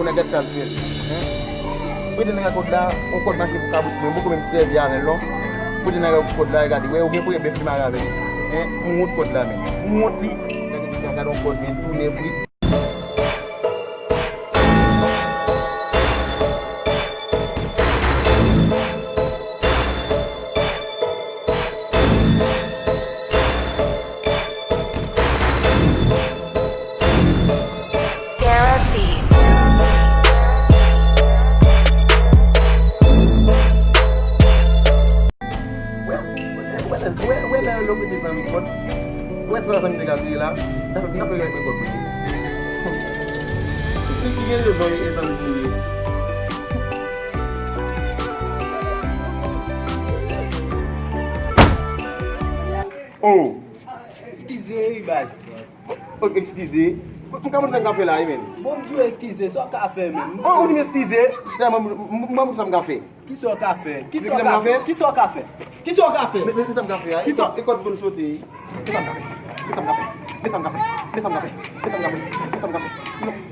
pou nan get chan fil. Pou di nan ga kod la, on kod man ki pou kabous mwen, pou men msev yare lò. Pou di nan ga kod la, gadi, ou gen pou yon bef li man rave. Mwout kod la men. Mwout li, nan ga don kod men, toune vwi. Wè la lò kwen te san mi kod? Wè se la san mi te gazi la? Da fe gwen kwen kod mwen. Ki gen yo son e san mi ti. Oh! Eskize, Ibas. Ok, eskize? Mwen ka moun san kafe la, men? Bon diyo eskize, so kafe men. Oh, ou di men eskize? Mwen moun san kafe. Ki so kafe? Ki so Ki kafe? Ki so kafe? Ki so kafe? Mwen san kafe ya? Ki so? E kod pou sote. Mwen san kafe. Mwen san kafe. Mwen san kafe. Mwen san kafe. Mwen san kafe.